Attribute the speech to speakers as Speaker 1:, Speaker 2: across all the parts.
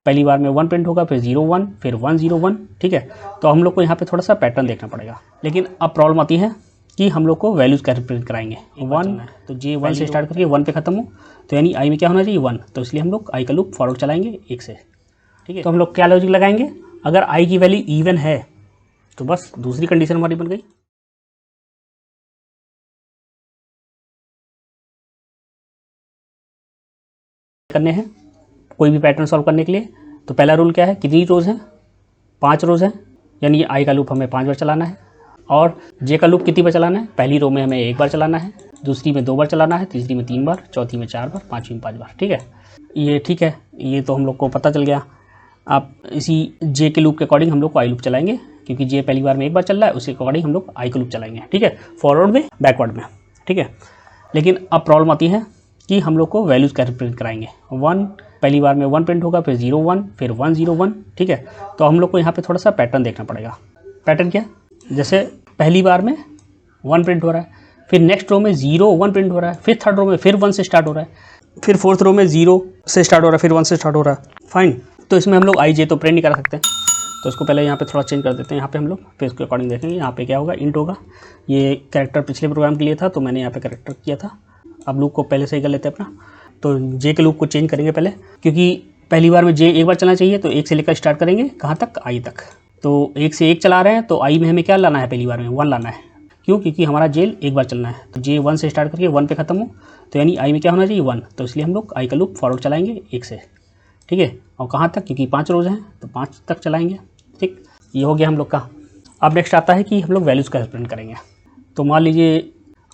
Speaker 1: पहली बार में 1 प्रिंट होगा, फिर 0 1, फिर 1 0 1, ठीक है। तो हम लोग को यहाँ पे थोड़ा सा पैटर्न देखना पड़ेगा। लेकिन अब प्रॉब्लम आती है कि हम लोग को वैल्यूज़ कैसे प्रिंट कराएंगे। 1 तो जे 1 से स्टार्ट करके 1 पे ख़त्म हो, तो यानी आई में क्या होना चाहिए 1, तो इसलिए हम लोग आई का लूप फॉरवर्ड चलाएंगे 1 से, ठीक है। तो हम लोग क्या लॉजिक लगाएंगे, अगर आई की वैल्यू इवन है तो बस दूसरी कंडीशन हमारी बन गई। करने हैं कोई भी पैटर्न सॉल्व करने के लिए, तो पहला रूल क्या है, कितनी रोज़ हैं, 5 रोज़ हैं, यानी आई का लूप हमें 5 बार चलाना है। और जे का लूप कितनी बार चलाना है, पहली रो में हमें 1 बार चलाना है, दूसरी में 2 बार चलाना है, तीसरी में 3 बार, चौथी में 4 बार, पाँचवीं में 5 बार, ठीक है। ये ठीक है, ये तो हम लोग को पता चल गया। आप इसी जे के लूप के अकॉर्डिंग हम लोग को आई लूप चलाएंगे, क्योंकि जे पहली बार में 1 बार चल रहा है, उसके अकॉर्डिंग हम लोग आई का लूप चलाएंगे, ठीक है, फॉरवर्ड में बैकवर्ड में, ठीक है। लेकिन अब प्रॉब्लम आती है कि हम लोग को वैल्यूज़ कैसे प्रिंट कराएंगे। 1 पहली बार में 1 प्रिंट होगा, फिर 0 1, फिर 1 0 1, ठीक है। तो हम लोग को यहाँ पे थोड़ा सा पैटर्न देखना पड़ेगा। पैटर्न क्या, जैसे पहली बार में 1 प्रिंट हो रहा है, फिर नेक्स्ट रो में 0 1 प्रिंट हो रहा है, फिर थर्ड रो में फिर 1 से स्टार्ट हो रहा है, फिर फोर्थ रो में 0 से स्टार्ट हो रहा है, फिर 1 से स्टार्ट हो रहा है, फाइन। तो इसमें हम लोग आई जे तो प्रिंट नहीं कर सकते, तो उसको पहले यहाँ पे थोड़ा चेंज कर देते हैं। यहाँ पे हम लोग फिर उसके अकॉर्डिंग देखेंगे। यहाँ पे क्या होगा, इंट होगा। ये कैरेक्टर पिछले प्रोग्राम के लिए था, तो मैंने यहाँ पे कैरेक्टर किया था। अब लूप को पहले सही कर लेते हैं अपना। तो जे के लूप को चेंज करेंगे पहले, क्योंकि पहली बार में जे 1 बार चलना चाहिए, तो 1 से लेकर स्टार्ट करेंगे कहाँ तक, आई तक। तो 1 से 1 चला रहे हैं, तो आई में हमें क्या लाना है, पहली बार में 1 लाना है। क्यों, क्योंकि हमारा जेल 1 बार चलना है, तो जे 1 से स्टार्ट करके 1 पे ख़त्म हो, तो यानी आई में क्या होना चाहिए 1, तो इसलिए हम लोग आई का लूप फॉरवर्ड चलाएंगे 1 से, ठीक है। और कहाँ तक, क्योंकि 5 रोज़ हैं तो 5 तक चलाएंगे, ठीक। ये हो गया हम लोग का। अब नेक्स्ट आता है कि हम लोग वैल्यूज़ कैसे प्रिंट करेंगे। तो मान लीजिए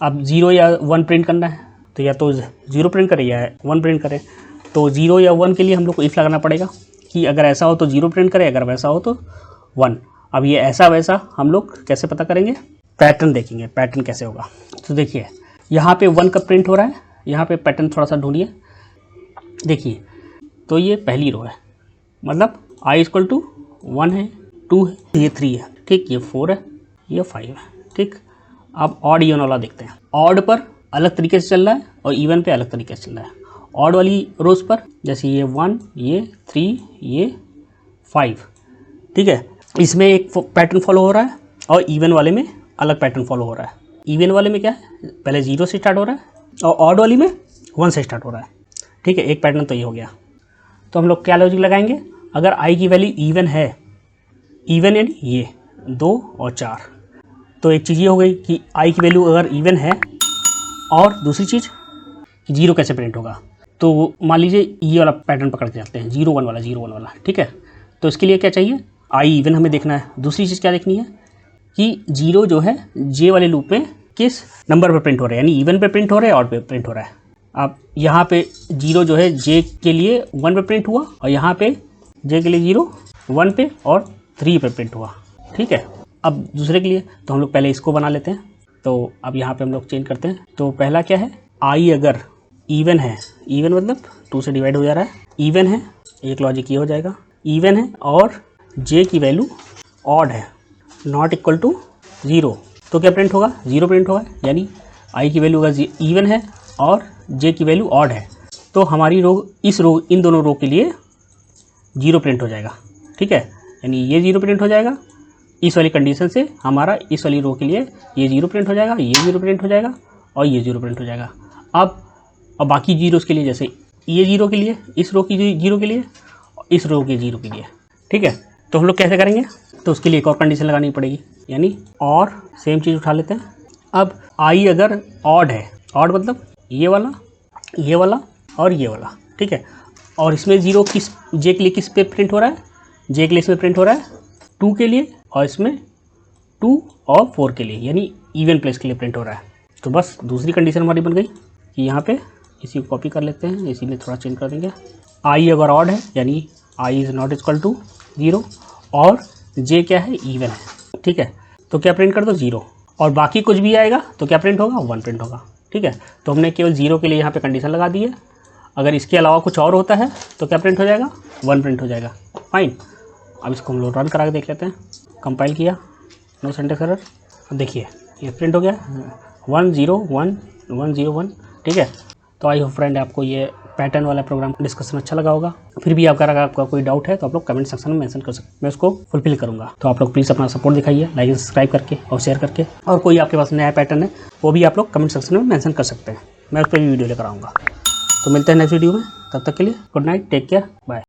Speaker 1: अब 0 या 1 प्रिंट करना है, तो या तो 0 प्रिंट करें या 1 प्रिंट करें। तो 0 या 1 के लिए हम लोग को इफ लगाना पड़ेगा कि अगर ऐसा हो तो 0 प्रिंट करें, अगर वैसा हो तो 1। अब ये ऐसा वैसा हम लोग कैसे पता करेंगे, पैटर्न देखेंगे, पैटर्न कैसे होगा। तो देखिए यहाँ पे 1 का प्रिंट हो रहा है, यहाँ पे पैटर्न थोड़ा सा ढूंढिए, देखिए। तो ये पहली रो है, मतलब आई इक्वल टू 1 है, 2 है, ये 3 है, ठीक, ये 4 है, ये 5 है, ठीक। अब ऑड इवन वाला देखते हैं। ऑड पर अलग तरीके से चल रहा है और इवन पे अलग तरीके से चल रहा है। ऑड वाली रोज पर जैसे ये 1, ये 3, ये 5, ठीक है, इसमें एक पैटर्न फॉलो हो रहा है और इवन वाले में अलग पैटर्न फॉलो हो रहा है। इवन वाले में क्या है, पहले 0 से स्टार्ट हो रहा है और ऑड वाली में 1 से स्टार्ट हो रहा है, ठीक है। एक पैटर्न तो ये हो गया। तो हम लोग क्या लॉजिक लगाएंगे, अगर आई की वैल्यू इवन है, इवन यानी ये 2 और 4, तो एक चीज़ ये हो गई कि आई की वैल्यू अगर इवन है, और दूसरी चीज़ कि 0 कैसे प्रिंट होगा। तो मान लीजिए ये वाला पैटर्न पकड़ के चलते हैं, 0 1 वाला, 0 1 वाला, ठीक है। तो इसके लिए क्या चाहिए, आई इवन हमें देखना है। दूसरी चीज़ क्या देखनी है कि 0 जो है जे वाले लूप में किस नंबर पर प्रिंट हो रहा है, यानी इवन पे प्रिंट हो रहा है, ऑड पे प्रिंट हो रहा है। अब यहाँ पे 0 जो है जे के लिए 1 पे प्रिंट हुआ, और यहाँ पे जे के लिए 0 1 पे और 3 पे प्रिंट हुआ, ठीक है। अब दूसरे के लिए तो हम लोग पहले इसको बना लेते हैं। तो अब यहाँ पे हम लोग चेंज करते हैं। तो पहला क्या है, आई अगर इवन है, इवन मतलब 2 से डिवाइड हो जा रहा है, इवन है, एक लॉजिक ये हो जाएगा, इवन है और जे की वैल्यू ऑड है, नॉट इक्वल टू 0, तो क्या प्रिंट होगा, 0 प्रिंट होगा। यानी आई की वैल्यू अगर इवन है और जे की वैल्यू ऑड है, तो हमारी रो, इस रो, इन दोनों रो के लिए 0 प्रिंट हो जाएगा, ठीक है। यानी ये 0 प्रिंट हो जाएगा, इस वाली कंडीशन से हमारा इस वाली रो के लिए ये 0 प्रिंट हो जाएगा, ये 0 प्रिंट हो जाएगा और ये 0 प्रिंट हो जाएगा। अब बाकी जीरोस के लिए, जैसे ये 0 के लिए, इस रो की 0 के लिए, इस रो के 0 के लिए, ठीक है। तो हम लोग कैसे करेंगे, तो उसके लिए एक और कंडीशन लगानी पड़ेगी, यानी और सेम चीज़ उठा लेते हैं। अब आई अगर ऑड है, ऑड मतलब ये वाला, ये वाला और ये वाला, ठीक है। और इसमें 0 किस, जे के लिए किस पे प्रिंट हो रहा है, जे के लिए इसमें प्रिंट हो रहा है 2 के लिए, और इसमें 2 और 4 के लिए, यानी इवन प्लेस के लिए प्रिंट हो रहा है। तो बस दूसरी कंडीशन हमारी बन गई कि यहाँ पे इसी को कॉपी कर लेते हैं, इसी में थोड़ा चेंज कर देंगे। आई अगर ऑड है, यानी I is not equal to 0, और जे क्या है, इवन है, ठीक है। तो क्या प्रिंट कर दो, 0, और बाकी कुछ भी आएगा तो क्या प्रिंट होगा, 1 प्रिंट होगा, ठीक है। तो हमने केवल 0 के लिए यहाँ पे कंडीशन लगा दी है। अगर इसके अलावा कुछ और होता है तो क्या प्रिंट हो जाएगा, 1 प्रिंट हो जाएगा, फाइन। अब इसको हम लोग रन करा के देख लेते हैं। कंपाइल किया, नो सिंटैक्स एरर, देखिए ये प्रिंट हो गया 1 0 1 1 0 1, ठीक है। तो आई होप फ्रेंड आपको ये पैटर्न वाला प्रोग्राम डिस्कशन अच्छा लगा होगा। फिर भी अगर आपका कोई डाउट है तो आप लोग कमेंट सेक्शन में मेंशन कर सकते हैं, मैं उसको फुलफिल करूँगा। तो आप लोग प्लीज़ अपना सपोर्ट दिखाइए, लाइक एंड सब्सक्राइब करके और शेयर करके। और कोई आपके पास नया पैटर्न है वो भी आप लोग कमेंट सेक्शन में मेंशन कर सकते हैं, मैं उस पर भी वीडियो लेकर आऊँगा। तो मिलते हैं नेक्स्ट वीडियो में, तब तक के लिए good night, take care, bye.